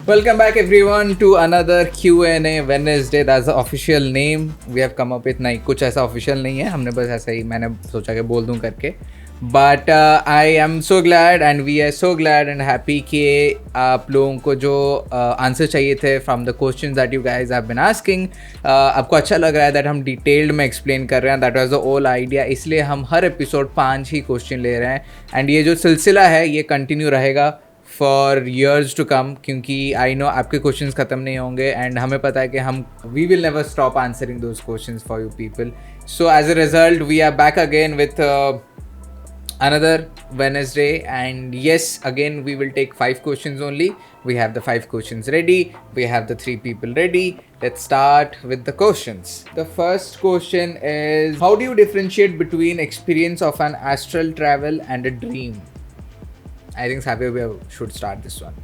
Welcome back everyone to another Q&A Wednesday. That's the official name we have come up with. नहीं कुछ ऐसा official नहीं है, हमने बस ऐसा ही मैंने सोचा कि बोल दूं करके. But I am so glad and we are so glad and happy कि आप लोगों को जो आंसर चाहिए थे from the questions that you guys have been asking, आपको अच्छा लग रहा है that हम डिटेल्ड में एक्सप्लेन कर रहे हैं. That was the whole idea. इसलिए हम हर एपिसोड 5 ही क्वेश्चन ले रहे हैं एंड ये जो सिलसिला है ये कंटिन्यू रहेगा फॉर ईयर्स टू कम, क्योंकि आई नो आपके क्वेश्चंस ख़त्म नहीं होंगे एंड हमें पता है कि हम we will never stop answering those questions for you people. So as a result we are back again with another Wednesday, and yes, again we will take 5 questions only. We have the 5 questions ready, we have the 3 people ready. Let's start with the questions. The first question is, how do you differentiate between experience of an astral travel and a dream? I think Savio should start this one.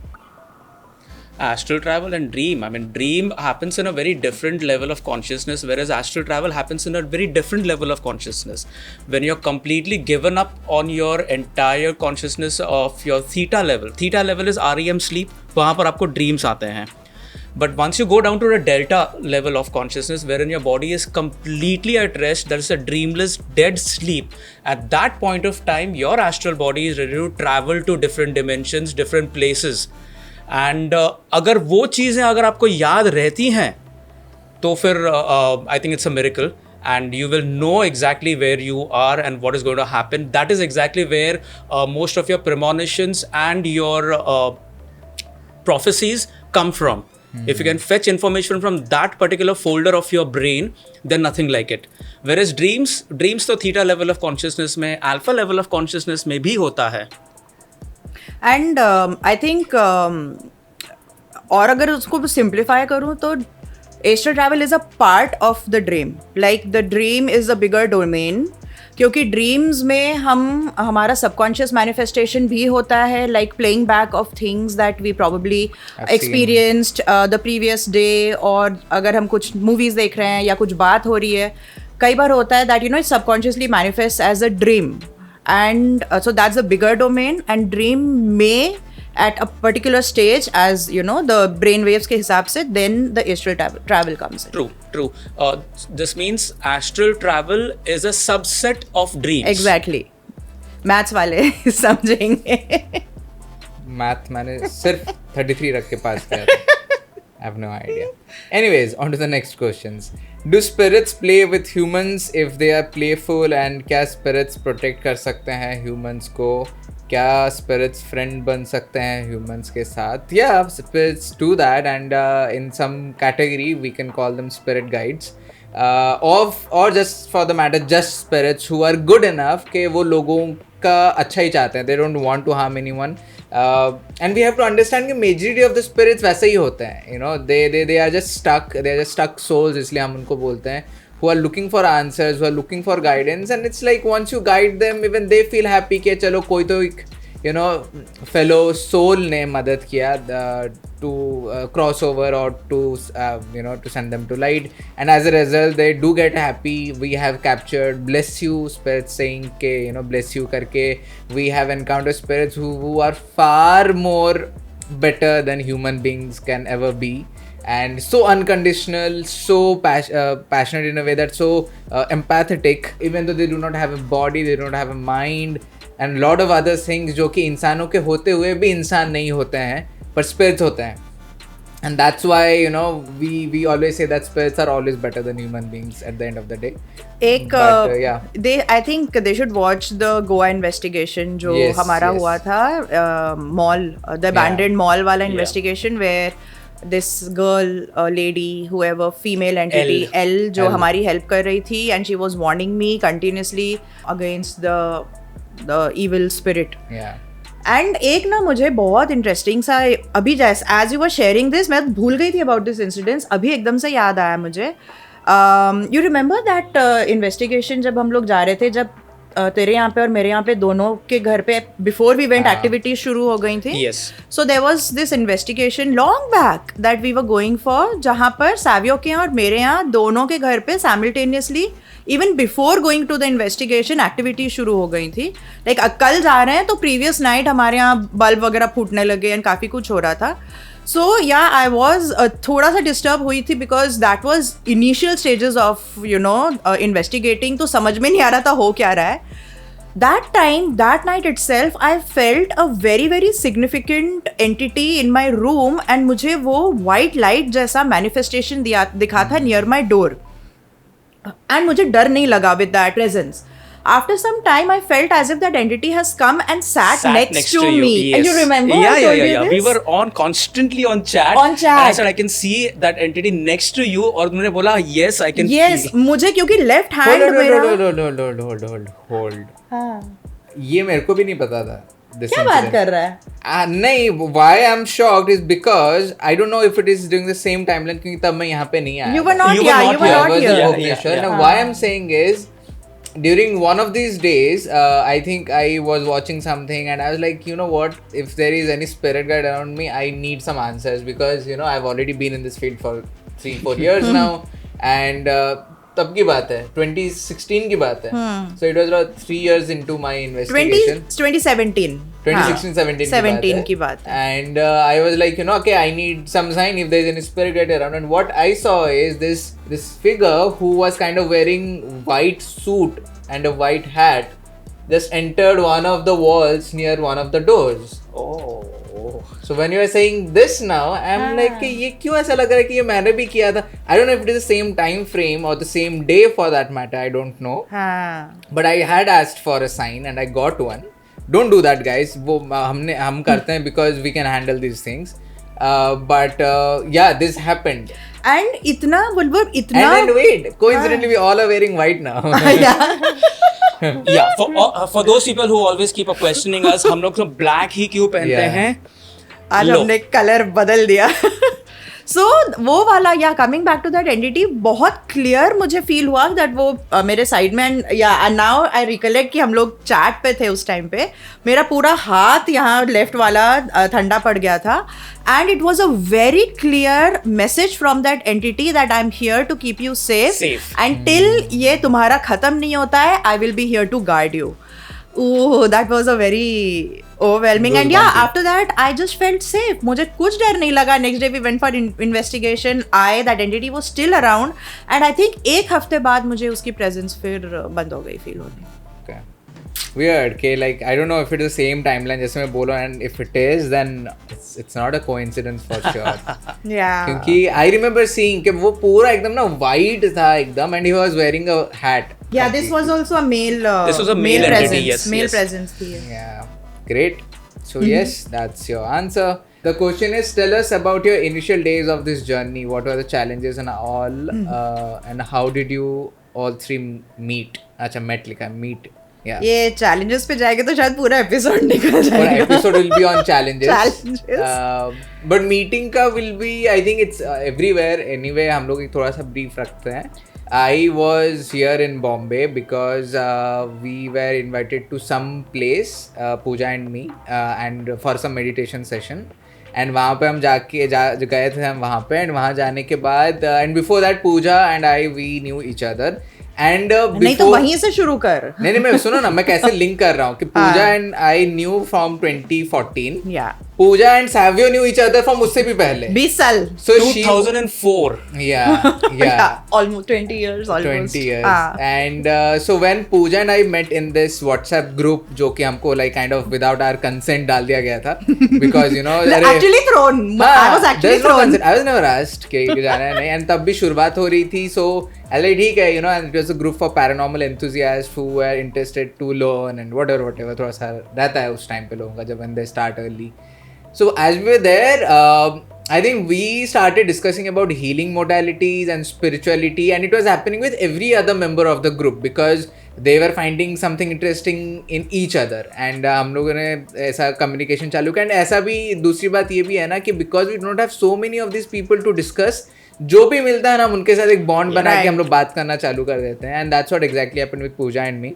Astral travel and dream. I mean, dream happens in a very different level of consciousness, whereas astral travel happens in a very different level of consciousness. When you're completely given up on your entire consciousness of your theta level. Theta level is REM sleep. वहाँ पर आपको dreams आते हैं. But once you go down to the delta level of consciousness, wherein your body is completely at rest, there is a dreamless dead sleep. At that point of time, your astral body is ready to travel to different dimensions, different places. And अगर वो चीज़ें अगर आपको याद रहती हैं तो फिर I think it's a miracle and you will know exactly where you are and what is going to happen. That is exactly where most of your premonitions and your prophecies come from. If you can fetch information from that particular folder of your brain, then nothing like it. Whereas dreams तो theta level of consciousness में, alpha level of consciousness में भी होता है. And I think और अगर उसको simplify करूँ तो astral travel is a part of the dream. Like the dream is a bigger domain, क्योंकि ड्रीम्स में हमारा सबकॉन्शियस मैनिफेस्टेशन भी होता है, like playing back of things that we probably experienced the previous day. और अगर हम कुछ मूवीज़ देख रहे हैं या कुछ बात हो रही है, कई बार होता है that you know it subconsciously manifest as a dream. And so that's a bigger domain, and dream may at a particular stage, as you know, the brain waves के हिसाब से, then the astral travel comes in. True. This means astral travel is a subset of dreams. Exactly. Maths वाले समझेंगे. Math मैंने सिर्फ 33 रख के पास किया था. I have no idea. Anyways, on to the next questions. Do spirits play with humans if they are playful, and क्या spirits protect कर सकते हैं humans को? क्या spirits friend बन सकते हैं humans के साथ? Yeah, spirits do that, and in some category we can call them spirit guides. Or just for the matter, just spirits who are good enough कि वो लोगों का अच्छा ही चाहते हैं. They don't want to harm anyone. And we have to understand कि majority of the spirits वैसे ही होते हैं. You know, they are just stuck souls, इसलिए हम उनको बोलते हैं, who are looking for answers, who are looking for guidance. And it's like once you guide them, even they feel happy कि चलो कोई तो एक fellow soul ने मदद किया to cross over or to to send them to light. And as a result they do get happy. We have captured bless you spirits saying के bless you करके. We have encountered spirits who are far more better than human beings can ever be, and so unconditional, so passionate in a way that's so empathetic, even though they do not have a body, they don't have a mind and lot of other things जो कि इंसानों के होते हुए भी इंसान नहीं होते हैं पर spirits होते हैं. And that's why we always say that spirits are always better than human beings at the end of the day. I think they should watch the Goa investigation जो हमारा हुआ था, mall, the abandoned mall वाला investigation, where this girl, lady, whoever, female entity, L जो हमारी help कर रही थी, and she was warning me continuously against the evil spirit. And एक ना मुझे बहुत इंटरेस्टिंग सा अभी जैसे as you were sharing this, मैं भूल गई थी अबाउट दिस इंसिडेंस, अभी एकदम से याद आया मुझे. यू रिमेंबर दैट इन्वेस्टिगेशन जब हम लोग जा रहे थे, जब तेरे यहाँ पे और मेरे यहाँ पे दोनों के घर पे बिफोर वी वेंट एक्टिविटीज शुरू हो गई थी. So there was this investigation long back that we were going for, जहाँ पर सावियो के यहाँ और मेरे यहाँ दोनों के घर पे simultaneously even before going to the investigation activity शुरू हो गई थी. लाइक कल जा रहे हैं तो प्रीवियस नाइट हमारे यहाँ बल्ब वगैरह फूटने लगे एंड काफ़ी कुछ हो रहा था. So yeah, I was थोड़ा सा डिस्टर्ब हुई थी because that was initial stages of investigating. तो समझ में नहीं आ रहा था हो क्या रहा है. That time, that night itself, I felt a very very significant entity in my room and मुझे वो white light जैसा manifestation दिखा था near my door. And मुझे डर नहीं लगा with that presence. After some time, I felt as if that entity has come and sat next to me. Yes. And you remember? Yeah. We were constantly on chat. On chat. And I said, I can see that entity next to you. और उन्होंने बोला, yes, I can Yes, feel. मुझे क्योंकि left hand मेरा. hold. हाँ. ये मेरे को भी नहीं पता था. क्या बात कर रहा है? नहीं, why I'm shocked is because I don't know if it is during the same timeline क्योंकि तब मैं यहाँ पे नहीं आया. You were not here. I was in Bhubaneswar. Now why I'm saying is, during one of these days, I think I was watching something and I was like, you know what, if there is any spirit guide around me, I need some answers because, I've already been in this field for 3-4 years now. And तब की बात है, 2016 की बात है. So it was about 3 years into my investigation. 2017. 2016-17 की बात है. And I was like, okay, I need some sign if there is any spirit guide around. And what I saw is this figure who was kind of wearing white suit and a white hat just entered one of the walls near one of the doors. Oh. So when you are saying this now, I'm like, ये क्यों ऐसा लग रहा है कि ये मैंने भी किया था? I don't know if it is the same time frame or the same day for that matter. I don't know. But I had asked for a sign and I got one. Don't do that, guys. वो हम करते हैं because we can handle these things. But yeah, this happened. And इतना बुलबुल इतना. And then wait, coincidentally we all are wearing white now. Yeah, for those people who always keep questioning us, हम लोग तो black ही क्यों पहनते हैं? आज हमने कलर बदल दिया. So वो वाला या coming back to that entity बहुत क्लियर मुझे फील हुआ दैट वो मेरे साइड में या नाउ आई रिकलेक्ट कि हम लोग चैट पे थे उस टाइम पे. मेरा पूरा हाथ यहाँ लेफ्ट वाला ठंडा पड़ गया था and it was a very clear message from that entity that I am here to keep you safe and till ये तुम्हारा खत्म नहीं होता है I will be here to guide you. Oh, that was a very overwhelming. And yeah, after that, I just felt safe. मुझे कुछ डर नहीं लगा. Next day we went for investigation. That entity was still around. And I think एक हफ्ते बाद मुझे उसकी presence फिर बंद हो गई feel होने. Okay. Weird. Okay, like I don't know if it is the same timeline जैसे मैं बोला and if it is then it's not a coincidence for sure. Yeah. क्योंकि I remember seeing कि वो पूरा एकदम ना white था एकदम and he was wearing a hat. Yeah, this was also a male. This was a male presence. entity. Yes. Male yes. presence. Yeah. Great. So yes, that's your answer. The question is, tell us about your initial days of this journey. What were the challenges and all, and how did you all three meet? अच्छा met लिखा meet. Yeah. ये challenges पे जाएगा तो शायद पूरा episode निकल जाएगा. One episode will be on challenges. Challenges. But meeting का will be, I think it's everywhere. Anyway, हम लोग एक थोड़ा सा brief रखते हैं. I was here in Bombay because we were invited to some place, Pooja and me, and for some meditation session. And वहाँ पे हम गए थे हम वहाँ पे and वहाँ जाने के बाद and before that Pooja and I we knew each other. And नहीं तो वहीं से शुरू कर. नहीं मैं सुनो ना मैं कैसे लिंक कर रहा हूँ कि Pooja and I knew from 2014. Yeah. Pooja and Savio knew each other from उससे भी पहले. 20 साल. So 2004. Yeah. Almost 20 years. Almost. 20 years. And so when Pooja and I met in this WhatsApp group, जो कि हमको like kind of without our consent डाल दिया गया था, because actually thrown. I was actually thrown. I was never asked कि जाना है नहीं, and तब भी शुरुआत हो रही थी, so ऐसे ठीक है, and it was a group for paranormal enthusiasts who were interested to learn and whatever थोड़ा सा रहता है उस टाइम पे लोगों का जब when they start early. So as we were there, I think we started discussing about healing modalities and spirituality, and it was happening with every other member of the group because they were finding something interesting in each other. And हम लोगों ने ऐसा communication चालू किया. And ऐसा भी दूसरी बात ये भी है ना कि because we do not have so many of these people to discuss, जो भी मिलता है ना हम उनके साथ एक bond बना के हम लोग बात करना चालू कर देते हैं. And that's what exactly happened with Pooja and me.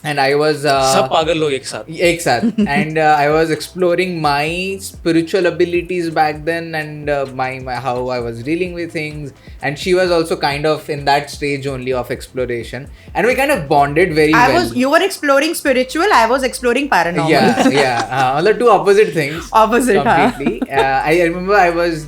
and I was सब पागल लोग एक साथ and I was exploring my spiritual abilities back then, and my how I was dealing with things, and she was also kind of in that stage only of exploration, and we kind of bonded very well. You were exploring spiritual, I was exploring paranormal. All the two opposite things. Opposite, completely. I remember I was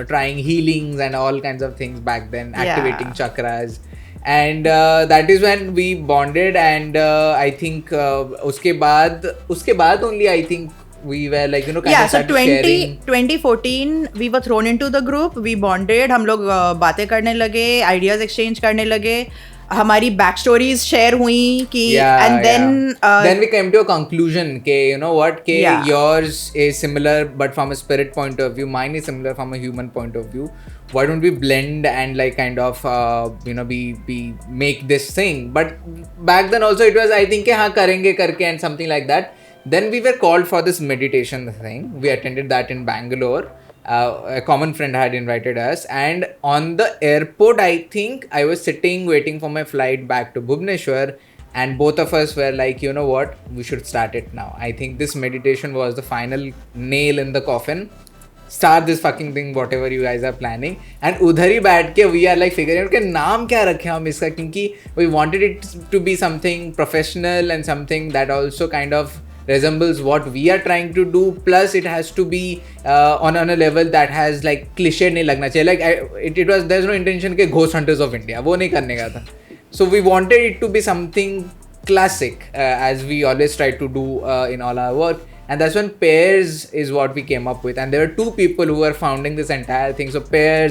trying healings and all kinds of things back then, activating chakras. And that is when we bonded, and I think uske baad only I think we were like, you know, kind of so started sharing. 2014 we were thrown into the group, we bonded, हम लोग बातें करने लगे, ideas exchange करने लगे, हमारी back stories share हुई कि and then we came to a conclusion के you know what के yours is similar but from a spirit point of view, mine is similar from a human point of view. Why don't we blend and like kind of you know we make this thing? But back then also it was I think हाँ करेंगे करके and something like that. Then we were called for this meditation thing. We attended that in Bangalore. A common friend had invited us, and on the airport I think I was sitting waiting for my flight back to Bhubaneswar, and both of us were like, you know what, we should start it now. I think this meditation was the final nail in the coffin. Start this fucking thing, whatever you guys are planning. And udhar hi baith ke we are like figuring out ke naam kya rakhe hum iska, kyunki we wanted it to be something professional and something that also kind of resembles what we are trying to do, plus it has to be on a level that has like cliche nahi lagna chahiye. Like it was, there's no intention ke Ghost Hunters of India wo nahi karne ka tha. So we wanted it to be something classic, as we always try to do in all our work. And that's when Pairs is what we came up with, and there were two people who were founding this entire thing. So pair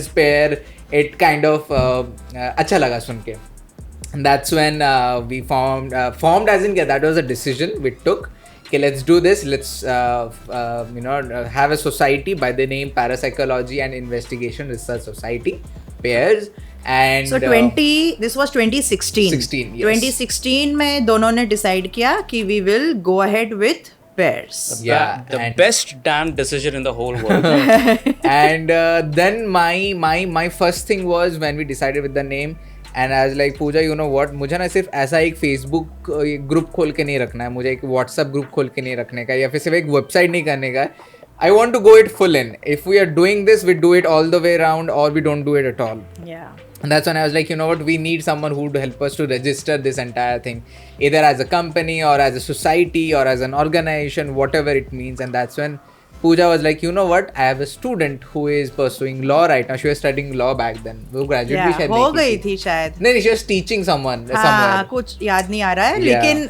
it kind of acha laga sun ke, and that's when we formed as in that was a decision we took. Okay, let's do this. Let's you know have a society by the name Parapsychology and Investigation Research Society, Pairs. And so this was 2016. 16, yes. 2016 में दोनों ने decide किया कि we will go ahead with Pairs. The best damn decision in the whole world. And then my first thing was when we decided with the name, and I was like, Pooja, you know what, मुझे ना सिर्फ ऐसा एक Facebook group खोल के नहीं रखना है, मुझे एक WhatsApp ग्रुप खोल के नहीं रखने का, या फिर सिर्फ एक वेबसाइट नहीं करने का. I want to go it full in. If we are doing this, we do it all the way around, or we don't do it at all. Yeah. And that's when I was like, you know what, we need someone who would help us to register this entire thing, either as a company or as a society or as an organization, whatever it means. And that's when Pooja was like, you know what, I have a student who is pursuing law right now. She was studying law back then. वो graduate भी शायद हो गई थी शायद. नहीं, she was teaching someone somewhere. कुछ याद नहीं आ रहा है,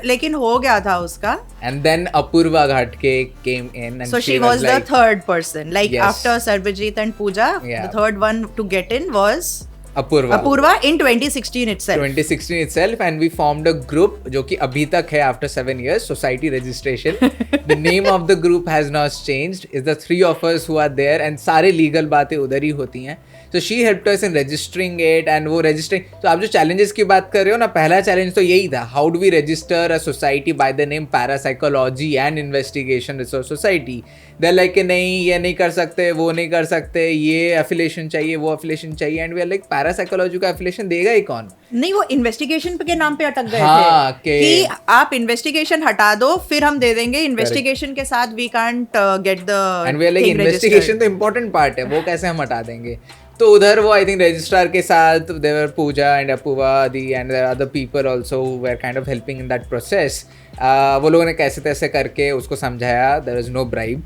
लेकिन हो गया था उसका. And then Apurva Ghatke came in, and so she was the third person. Like after Sarvajit and Pooja, the third one to get in was Apurva in 2016 itself. And we formed a group जो कि अभी तक है after 7 years, Society Registration. The name of the group has not changed. It's the three of us who are there, and सारे legal बातें उधर ही होती हैं. So she helped us in registering it, and वो registering. तो आप जो challenges की बात कर रहे हो ना, पहला challenge तो यही था. How do we register a society by the name Parapsychology and Investigation Research Society? They're like कि नहीं, ये नहीं कर सकते, वो नहीं कर सकते, ये affiliation चाहिए, वो affiliation चाहिए, and we are like, Parapsychology का affiliation देगा ही कौन? नहीं, वो investigation के नाम पे अटक गए थे कि आप investigation हटा दो, फिर हम दे देंगे. Investigation के साथ we can't get the and we are like, investigation तो important part है, वो कैसे हम हटा देंगे? तो उधर वो आई थिंक रजिस्ट्रार के साथ देवर पूजा एंड अपूवा दी and other people also were kind of helping in that process. वो लोगों ने कैसे तैसे करके उसको समझाया. There is no bribe,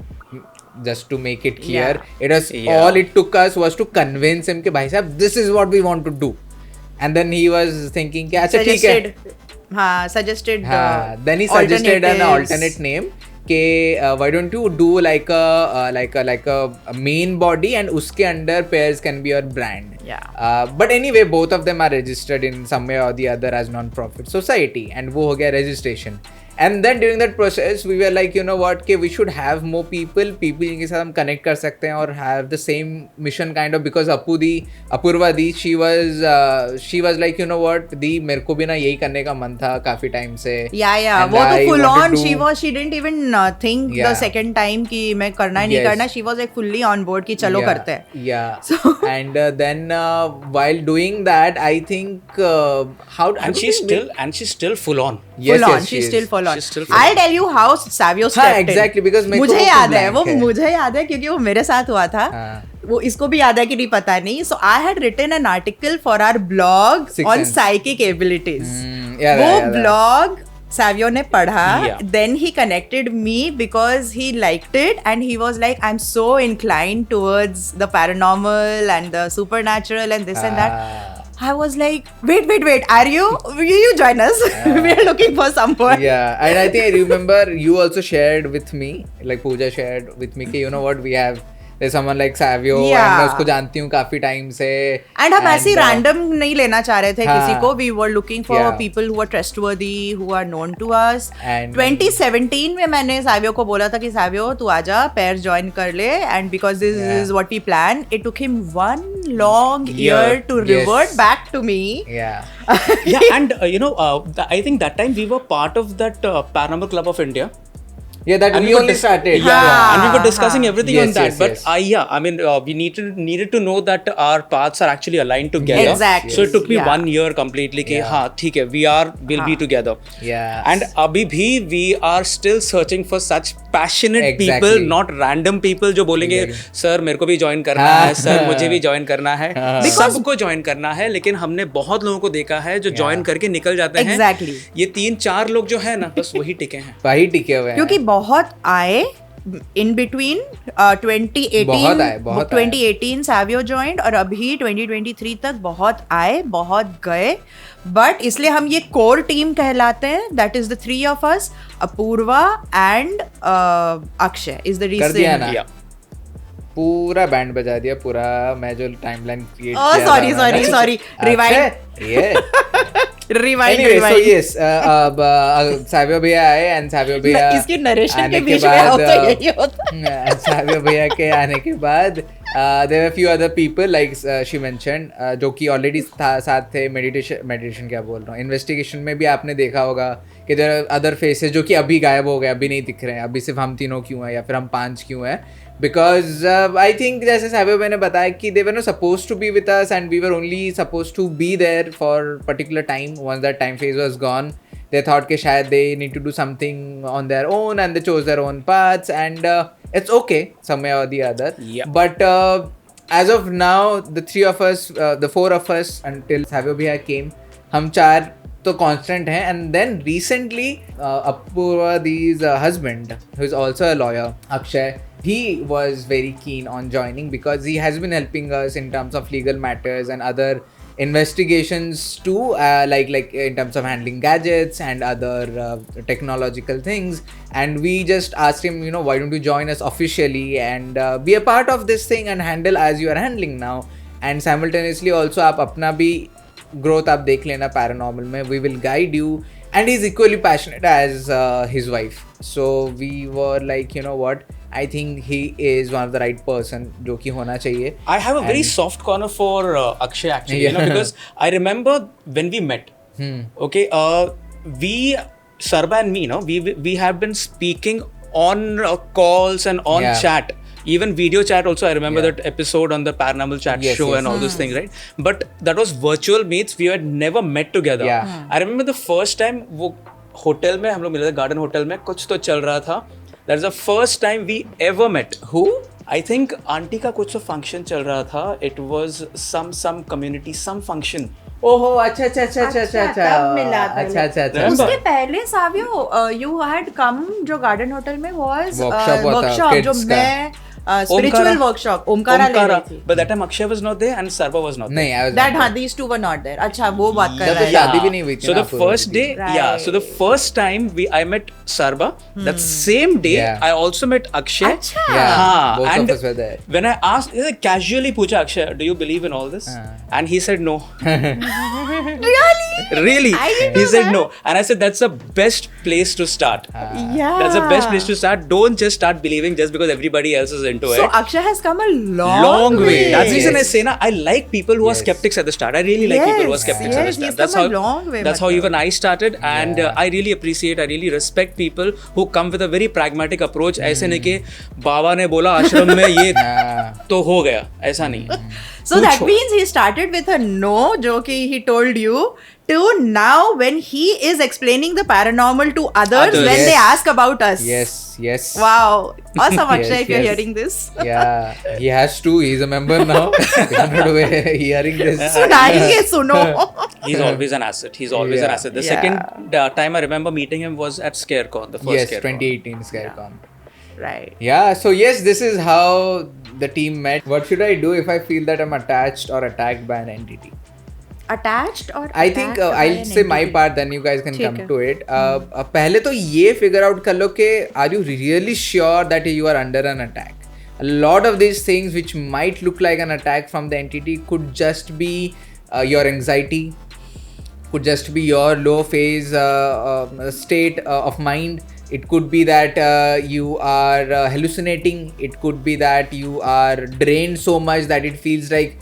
just to make it clear. It was all it took us was to convince him कि भाई साहब this is what we want to do. And then he was thinking कि अच्छा ठीक है. Suggested. Then he suggested an alternate name. Why don't you do like a main body, and uske under Pairs can be your brand. But anyway, both of them are registered in some way or the other as non-profit society, and वो हो गया registration. And then during that process, we were like, you know what, कि we should have more people जिनके साथ हम connect कर सकते हैं और have the same mission kind of, because Apurva the, she was like, you know what, दी मेरे को भी ना यही करने का मन था काफी टाइम से. Yeah, वो तो full on, she didn't even think the second time कि मैं करना ही नहीं करना. She was like fully on board कि चलो करते हैं. Yeah. So and then while doing that, I think she's still full on. Yes, full on. Yes, she's still full on. Still full I'll tell you how Savio stepped in. Exactly, because मुझे याद है वो, मुझे याद है क्योंकि वो मेरे साथ हुआ था. वो इसको भी याद है कि नहीं पता नहीं. So I had written an article for our blog on psychic abilities. वो blog Savio ने पढ़ा. Then he connected me because he liked it and he was like, I'm so inclined towards the paranormal and the supernatural and this and that. I was like, wait, are you? Will you join us? We are looking for someone. Yeah, and I think I remember you also shared with me, like Pooja shared with me, कि you know what, we have there's someone like Savio, and मैं उसको जानती हूँ काफी time से. And हम ऐसी random नहीं लेना चाह रहे थे किसी को. We were looking for people who are trustworthy, who are known to us. And 2017 में मैंने Savio को बोला था कि Savio तू आजा, pair join कर ले. And because this is what we planned, it took him 1 long year to revert back to me. Yeah. And I think that time we were part of that Paranormal Club of India. Yeah, that we only started. And we were discussing everything on that. Yes. But we needed to know that our paths are actually aligned together. Exactly. So it took me 1 year completely. Okay, we'll be together. Yeah. And abhi bhi we are still searching for such passionate people, not random people जो बोलेंगे sir मेरे को भी join करना है, sir मुझे भी join करना है. सबको ज्वाइन करना है, लेकिन हमने बहुत लोगों को देखा है जो ज्वाइन करके निकल जाते हैं. Exactly. ये 3-4 लोग जो है ना, बस वही टिके हैं. वही टिके हुए हैं. क्योंकि बहुत आए in between 2018 Savio joined और अभी 2023 तक बहुत आए, बहुत गए. बट इसलिए हम ये कोर टीम कहलाते हैं. That is the 3 of us, Apurva and Akshay is the reason. पूरा बैंड बजा दिया, पूरा मैं जो टाइमलाइन क्रिएट किया. Sorry rewind. Anyway, so yes, Savio भैया आए and Savio भैया इसकी नरेशन के बीच में होता यही होता. Savio भैया के आने के बाद there were a few other people like she mentioned जो कि already साथ थे. meditation क्या बोल रहा हूँ, investigation में भी आपने देखा होगा कि there are other faces जो कि अभी गायब हो गए, अभी नहीं दिख रहे हैं. अभी सिर्फ हम तीनों क्यों हैं या फिर हम 5 क्यों हैं? Because I think जैसे Savio मैंने बताया कि they were not supposed to be with us and we were only supposed to be there for particular time. Once that time phase was gone, they thought कि शायद they need to do something on their own and they chose their own paths and it's okay some way or the other. Yeah. But as of now, the 3 of us, the 4 of us until Savio भैया came, हम 4 तो constant हैं. And then recently Apurva's husband, who is also a lawyer, Akshay, he was very keen on joining because he has been helping us in terms of legal matters and other investigations too, like in terms of handling gadgets and other technological things. And we just asked him, you know, why don't you join us officially and be a part of this thing and handle as you are handling now. And simultaneously also आप अपना भी growth आप देख लेना paranormal में. We will guide you. And he's equally passionate as his wife. So we were like, you know what, I think he is one of the right person जो कि होना चाहिए. I have a very soft corner for Akshay actually, you know, because I remember when we met. Okay, Sarba and me, you know, we have been speaking on calls and on chat. Even video chat also. I remember that episode on the Paranormal Chat show and all those things, right? But that was virtual meets. We had never met together. I remember the first time वो hotel में हम लोग मिले थे, garden hotel में कुछ तो चल रहा था. That's the first time we ever met. Who? I think aunty का कुछ तो फंक्शन चल रहा था. It was some community, some function. ओहो अच्छा. उसके पहले Savio, you had come जो गार्डन होटल में was वर्कशॉप जो मैं spiritual workshop. Omkara ले रही थी. But that time Akshay was not there and Sarva was not there. नहीं, I was That not there. these two were not there. अच्छा वो बात कर जब रहा तो है. शादी भी नहीं हुई थी So ना the पूरी first की. day, so the first time I met Sarva, that same day Yeah. I also met Akshay. अच्छा. Yeah, हाँ, both and of us were there. when I asked, casually पूछा Akshay, do you believe in all this? And he said no. Really? Really? I didn't He know said that. no. And I said that's the best place to start. Yeah. That's the best place to start. Don't just start believing just because everybody else is into So it. Akshay has come a long Way. That's the reason I Yes. say I like people who are Yes. skeptics at the start. I really like people who are Yes, skeptics at the yes, start. he's That's come how a long way, that's how matlab. even I started, and Yeah. I really appreciate, I really respect people who come with a very pragmatic approach. ऐसे नहीं कि बाबा ने बोला आश्रम में ये Yeah. तो हो गया, ऐसा नहीं. So that पूछो. means he started with a no, जो कि he told you, to now when he is explaining the paranormal to others Others. when Yes. they ask about us. Yes, yes. Wow. Awesome, Akshay, Yes, if you're yes. hearing this. Yeah, he has to. He's a member now. He's not hearing this. सुनाएंगे सुनो. He's always an asset. He's always an Yeah. asset. The Yeah. second time I remember meeting him was at ScareCon, the first Yes, ScareCon. 2018 Scarecon. Right. Yeah, so yes, this is how the team met. What should I do if I feel that I'm attached or attacked by an entity? Attached or I think attacked by I'll an say my entity? part, then you guys can ठीक come है. to it. पहले तो ये figure out कर लो कि are you really sure that you are under an attack? A lot of these things which might look like an attack from the entity could just be your anxiety, could just be your low phase state of mind. It could be that you are hallucinating. It could be that you are drained so much that it feels like,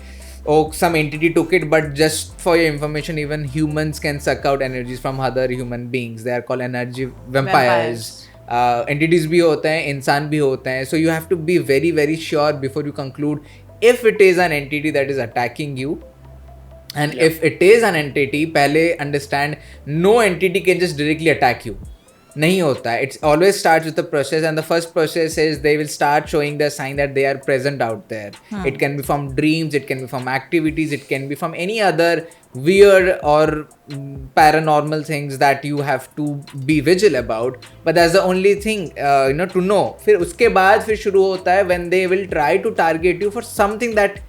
oh, some entity took it. But just for your information, even humans can suck out energies from other human beings. They are called energy vampires. Entities भी होते हैं, इंसान भी होते हैं. So you have to be very, very sure before you conclude if it is an entity that is attacking you. And if it is an entity, पहले understand no entity can just directly attack you. नहीं होता है. It always starts with the process, and the first process is they will start showing the sign that they are present out there. It can be from dreams, it can be from activities, it can be from any other weird or paranormal things that you have to be vigilant about. But that's the only thing to know. फिर उसके बाद फिर शुरू होता है when they will try to target you for something that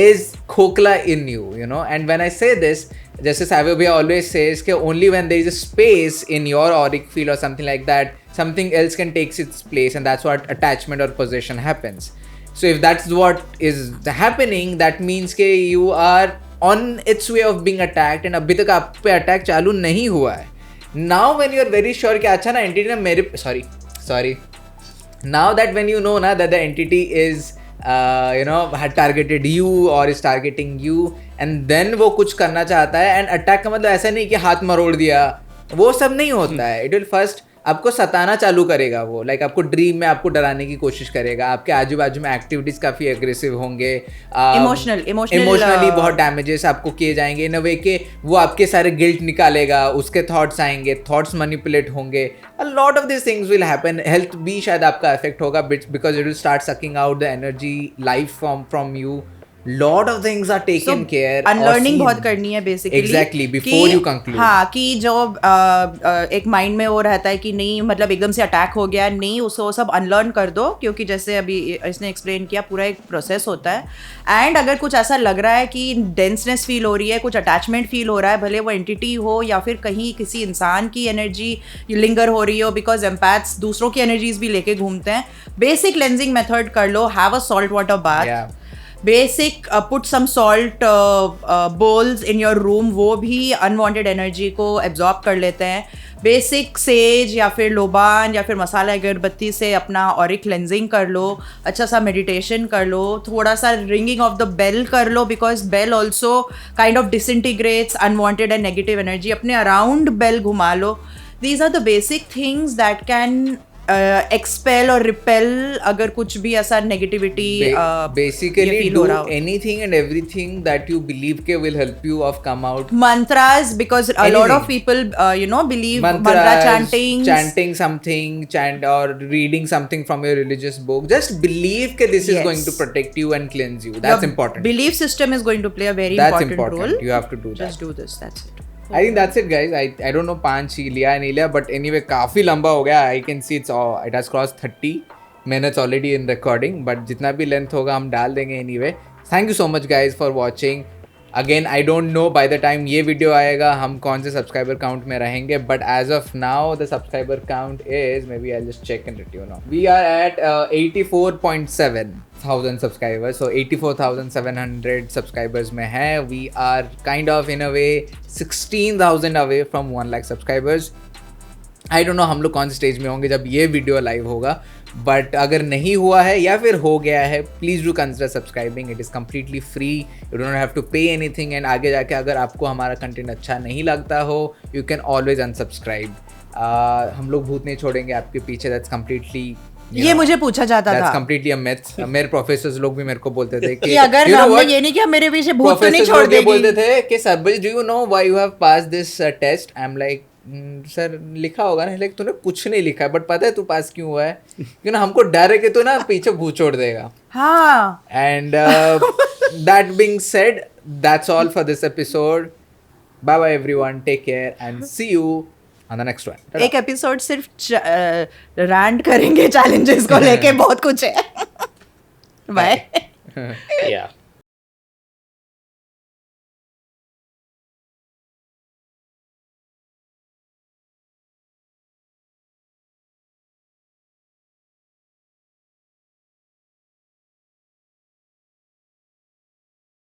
is खोखला in you, and when I say this, just as Savio always says, कि only when there is a space in your auric field or something like that, something else can take its place, and that's what attachment or possession happens. So if that's what is happening, that means कि you are on its way of being attacked, and अभी तक आप पे attack चालू नहीं हुआ है. Now when you are very sure कि अच्छा ना entity ना मेरे sorry now that when you know ना that the entity is had targeted you or is targeting you, and then वो कुछ करना चाहता है, and attack का मतलब ऐसा नहीं कि हाथ मरोड़ दिया, वो सब नहीं होता है. It will first आपको सताना चालू करेगा वो, लाइक आपको ड्रीम में आपको डराने की कोशिश करेगा. आपके आजू बाजू में एक्टिविटीज काफी एग्रेसिव होंगे, इमोशनली बहुत डैमेजेस आपको किए जाएंगे इन अ वे के वो आपके सारे गिल्ट निकालेगा, उसके थॉट्स आएंगे, थॉट्स मैनिपुलेट होंगे. A lot of this things will happen. Health भी शायद आपका अफेक्ट होगा because it will start sucking out the energy life from you. Lot of things are taken care. Unlearning बहुत करनी है basically. Exactly, before you conclude. हाँ, कि जो एक माइंड में वो रहता है कि नहीं मतलब एकदम से अटैक हो गया, नहीं उसको सब अनलर्न कर दो, क्योंकि जैसे अभी इसने एक्सप्लेन किया पूरा एक प्रोसेस होता है. एंड अगर कुछ ऐसा लग रहा है कि डेंसनेस फील हो रही है, कुछ अटैचमेंट फील हो रहा है, भले वो एंटिटी हो या फिर कहीं किसी इंसान की एनर्जी लिंगर हो रही हो, बिकॉज एम्पैथ्स दूसरों की एनर्जीज भी लेके घूमते हैं, बेसिक क्लेंजिंग मेथड कर लो. Have a salt water bath. Basic put some salt bowls in your room, वो भी अनवांटेड एनर्जी को एब्जॉर्ब कर लेते हैं. बेसिक सेज या फिर लोबान या फिर मसाला अगरबत्ती से अपना ऑरिक क्लेंजिंग कर लो. अच्छा सा मेडिटेशन कर लो. थोड़ा सा रिंगिंग ऑफ द बेल कर लो, because bell also kind of disintegrates unwanted and negative energy. अपने अराउंड बेल घुमा लो. These are the basic things that can expel or repel अगर कुछ भी ऐसा negativity basically do anything and everything that you believe ke will help you of come out. Mantras, because a lot of people believe mantra chanting something, or reading something from your religious book. Just believe that this is going to protect you and cleanse you. That's important. Belief system is going to play a very important role. You have to do that. Just do this, that's it. I think that's it, guys. I don't know पांच ही लिया नहीं लिया, but anyway काफी लंबा हो गया. I can see it has crossed 30. minutes already in recording, but जितना भी length होगा हम डाल देंगे anyway. Thank you so much guys for watching. Again, I don't know by the time ये video आएगा हम कौन से subscriber count में रहेंगे, but as of now the subscriber count is, maybe I'll just check and let you know. We are at 84.7 thousand subscribers, so 84,700 subscribers में है. We are kind of in a way 16,000 away from 1 lakh subscribers. I don't know हम लोग कौन से stage में होंगे जब ये वीडियो लाइव होगा, बट अगर नहीं हुआ है या फिर हो गया है, please do consider subscribing. It is completely free, you don't have to pay anything. And आगे जाके अगर आपको हमारा कंटेंट अच्छा नहीं लगता हो, यू कैन ऑलवेज अनसब्सक्राइब. हम लोग भूत नहीं छोड़ेंगे आपके पीछे. दैट्स कम्प्लीटली ये मुझे पूछा जाता था. Completely a myth. मेरे प्रोफेसर्स लोग भी मेरे को बोलते थे कि अगर हमने ये नहीं किया मेरे पीछे भूत तो नहीं छोड़ देगी. बोलते थे कि सरबज do you know why you have pass this test. I am like sir लिखा होगा ना. लाइक तूने कुछ नहीं लिखा है, बट पता है तू पास क्यों हुआ है? क्योंकि ना हमको डर है कि तू ना पीछे भूत छोड़ देगा. हाँ. And that being said, that's all for this episode. Bye bye everyone, take care and see you on the next one. एक एपिसोड सिर्फ रैंट करेंगे चैलेंजेस को लेके. बहुत कुछ है. बाय. Yeah.